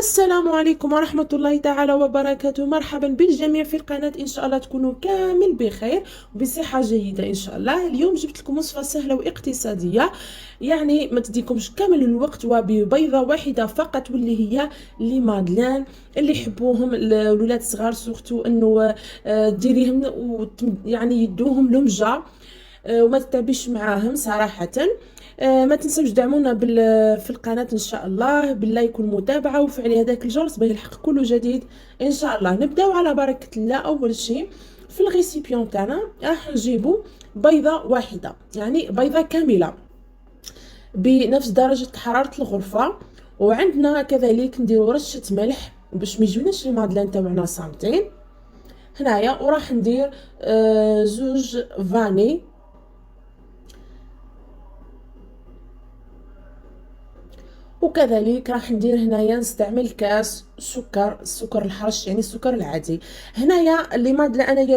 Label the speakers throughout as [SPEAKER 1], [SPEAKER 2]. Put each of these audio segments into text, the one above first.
[SPEAKER 1] السلام عليكم ورحمة الله تعالى وبركاته. مرحبا بالجميع في القناة، إن شاء الله تكونوا كامل بخير وبصحة جيدة إن شاء الله. اليوم جبت لكم وصفة سهلة واقتصادية، يعني ما تديكمش كامل الوقت، وببيضة واحدة فقط، واللي هي لي مادلين اللي يحبوهم الولاد الصغار، سورتو انه ديريهم يعني يدوهم لمجة وما تتعبيش معاهم صراحة. ما تنسوش دعمونا في القناة ان شاء الله باللايك والمتابعة وفعل هذاك الجرس باش يلحق كل جديد ان شاء الله. نبداو على بركة الله. اول شيء في الغيسيبيون تاعنا راح نجيبو بيضة واحدة، يعني بيضة كاملة بنفس درجة حرارة الغرفة، وعندنا كذلك نديرو رشة ملح باش ما يجوناش المادلين تاعنا صامتين هنايا، وراح ندير زوج فاني، وكذلك راح ندير هنايا نستعمل كاس السكر الحرش، يعني السكر العادي. هنايا اللي مادلا انايا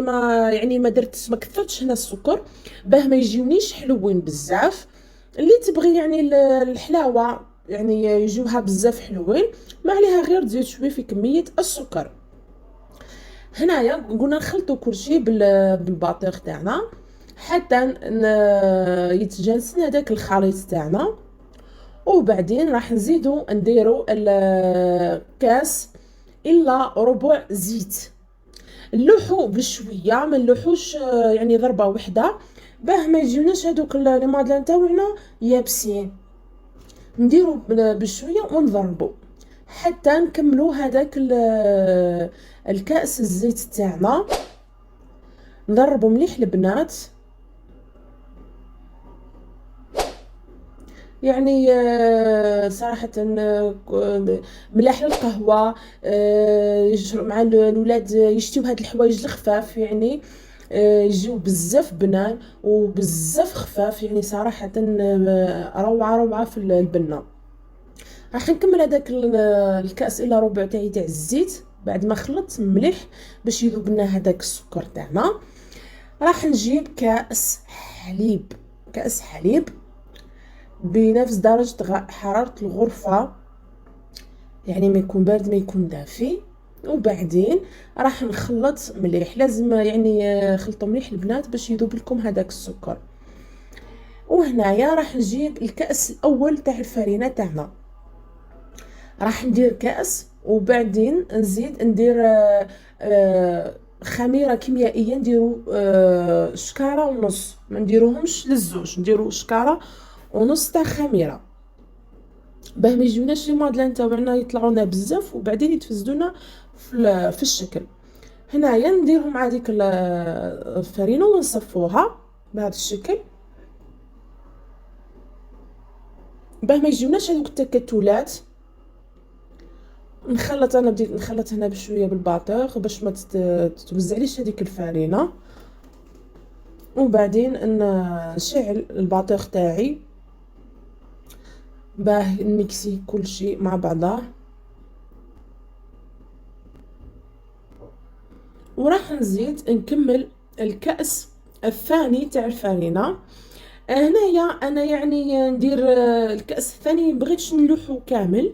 [SPEAKER 1] ما درتش، ما كثرتش هنا السكر باه ما يجيونيش حلوين بزاف. اللي تبغي يعني الحلاوه يعني يجوها بزاف حلوين، ما عليها غير تزيد شويه في كميه السكر. هنايا قلنا نخلطوا كل شيء بالباطيغ تاعنا حتى يتجانسن هذاك الخليط تاعنا، وبعدين راح نزيدو نديرو الكاس الا ربع زيت. نلوحو بشويه، ما نلوحوش يعني ضربه واحده باه ما يجيوناش هذوك لي مادلين تاعنا يابسين. نديرو بشويه ونضربو حتى نكملو هذاك الكاس الزيت تاعنا. نضربو مليح البنات، يعني صراحة ملاح القهوة مع الولاد يشتيو هاد الحوايج الخفاف، يعني يجيو بزاف بنان وبزاف خفاف، يعني صراحة روعة روعة في البنة. راح نكمل هذاك الكاس الا ربع تاع الزيت بعد ما خلطت مليح باش يذوب لنا هذاك السكر تاعنا. راح نجيب كاس حليب بنفس درجة حرارة الغرفة، يعني ما يكون بارد ما يكون دافي. وبعدين راح نخلط مليح، لازم يعني خلطوا مليح البنات باش يذوب لكم هذاك السكر. وهنايا راح نجيب الكأس الاول تاع الفرينة تاعنا، راح ندير كأس وبعدين ندير خميرة كيميائية، نديرو شكارة ونص، ما نديروهمش للزوج، نديرو شكارة ونص تاع خميرة باه ما يجيوناش لي مادلين تاعنا يطلعونا بزاف وبعدين يتفسدونا في الشكل. هنايا نديرهم مع ديك الفرينه ونصفوها بهذا الشكل باه ما يجيوناش هذوك التكتلات. بديت نخلط هنا بشويه بالباطور باش ما تتوزعليش هذيك الفرينه، وبعدين نشعل الباطور تاعي باه نميكسي كل شيء مع بعضه. وراح نزيد نكمل الكأس الثاني تاع الفرينة. هنايا انا يعني ندير الكأس الثاني مبغيتش نلوحو كامل،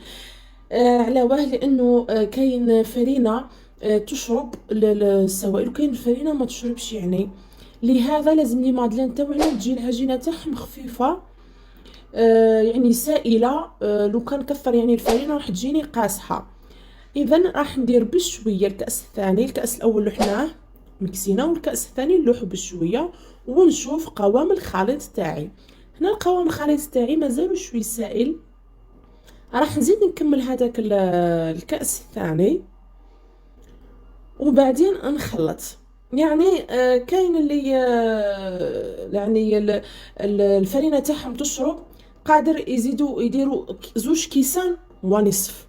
[SPEAKER 1] على واه لانه كاين فرينة تشرب السوائل وكاين فرينة ما تشربش، يعني لهذا لازم لي مادلين تاعنا تجي العجينة تاعهم خفيفة يعني سائلة. لو كان كثر يعني الفرينة راح تجيني قاصحة. اذا راح ندير بشويه الكاس الثاني، الكاس الاول لحناه مكسينا والكاس الثاني نلوحو بشويه ونشوف قوام الخليط تاعي. هنا القوام الخليط تاعي مازال شوي سائل، راح نزيد نكمل هذاك الكاس الثاني وبعدين نخلط. يعني كاين اللي يعني الفرينه تاعهم تشرب قادر يديروا زوج كيسان ونصف.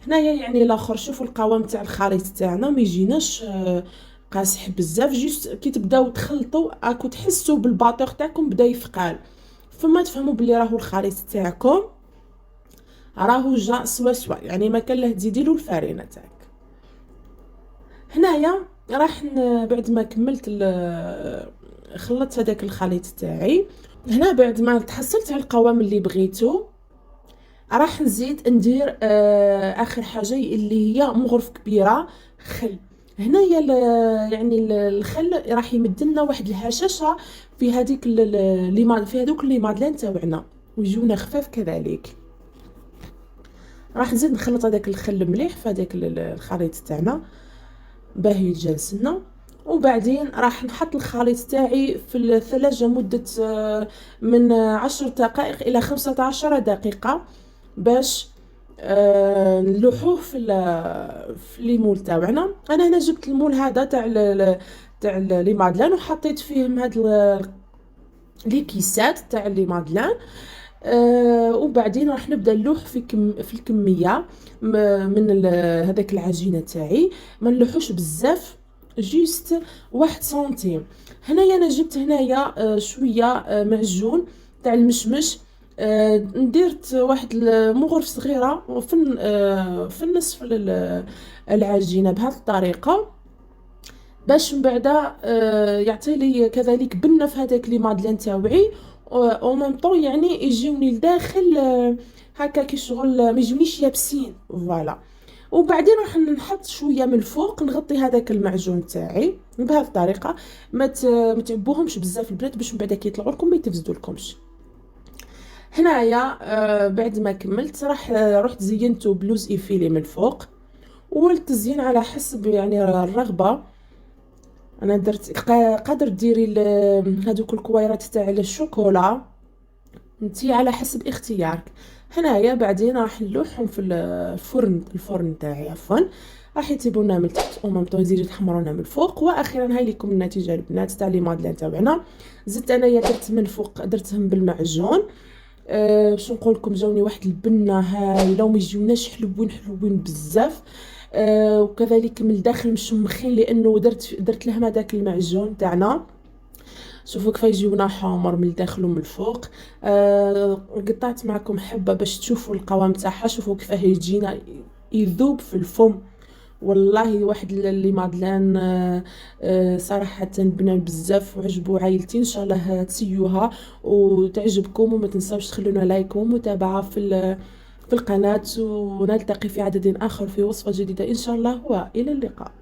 [SPEAKER 1] هنايا يعني الاخر شوفوا القوام تاع الخليط تاعنا ما يجيناش قاصح بزاف، جيست كي تبداو تخلطوا راكو تحسوا بالباطور تاعكم بدا يثقال، فما تفهموا بلي راهو الخليط تاعكم راهو جا سوا، يعني ما كان له تزيدي له الفرينه تاعك. هنايا راح بعد ما كملت خلطت هذاك الخليط تاعي، هنا بعد ما تحصلت على القوام اللي بغيتو راح نزيد ندير اخر حاجه اللي هي مغرف كبيره خل. هنايا الخل راح يمد لنا واحد الهشاشه في هذيك في هذوك لي مادلين تاوعنا، ويجونا خفاف كذلك. راح نزيد نخلط هذاك الخل مليح في هذاك الخليط تاعنا باه يتجانس لنا. وبعدين راح نحط الخليط تاعي في الثلاجه مده من 10 دقائق الى 15 دقيقه باش نلوحوه في المول تاعنا. انا هنا جبت المول هذا تاع لي مادلان، وحطيت فيهم هاد لي كيسات تاع لي مادلان. وبعدين راح نبدا نلوح في الكميه من هذاك العجينه تاعي، ما نلوحوش بزاف، جوست 1 سنتيم. هنايا انا جبت هنايا شويه معجون تاع المشمش، نديرت واحد مغرف صغيره في النصف العجينه بهذه الطريقه، باش من بعد يعطي لي كذلك بنه في هذاك لي مادلين تاوعي، او ميم طون يعني يجيوني لداخل هكا كي شغل ما يجونيش يابسين فوالا. وبعدين راح نحط شويه من الفوق، نغطي هذاك المعجون تاعي بهذه الطريقه. ما تعبوهمش بزاف البنات باش من بعد كي يطلعوا لكم ما يتفزدولكمش. هنايا بعد ما كملت راح رحت زينته بلوز ايفيلي من الفوق، والتزيين على حسب يعني الرغبه. انا درت قادر ديري هذوك الكويرات تاع الشوكولا، انتي على حسب اختيارك. هنايا بعدين راح نلوحهم في الفرن تاعي عفوا، راح يطيبونا من تحت ومام طون يزيدو يتحمرونا من الفوق. واخيرا هاي لكم النتيجه البنات تاع لي مادلين تاعنا. زدت انايا درت من الفوق درتهم بالمعجون، باش نقول لكم جاوني واحد البنه هايله وما يجيوناش حلوين بزاف. وكذلك من الداخل مشمخين لانه درت لهم هذاك المعجون تاعنا. شوفوا كيف يجيونا حمر من الداخل ومن الفوق. قطعت معكم حبه باش تشوفوا القوام تاعها، شوفوا كيف يجينا يذوب في الفم. والله واحد اللي مادلان صراحه بنان بزاف وعجبوا عائلتي. ان شاء الله تسيوها وتعجبكم، وما تنساوش تخلونا لايك ومتابعه في القناه، ونلتقي في عدد اخر في وصفه جديده ان شاء الله، والى اللقاء.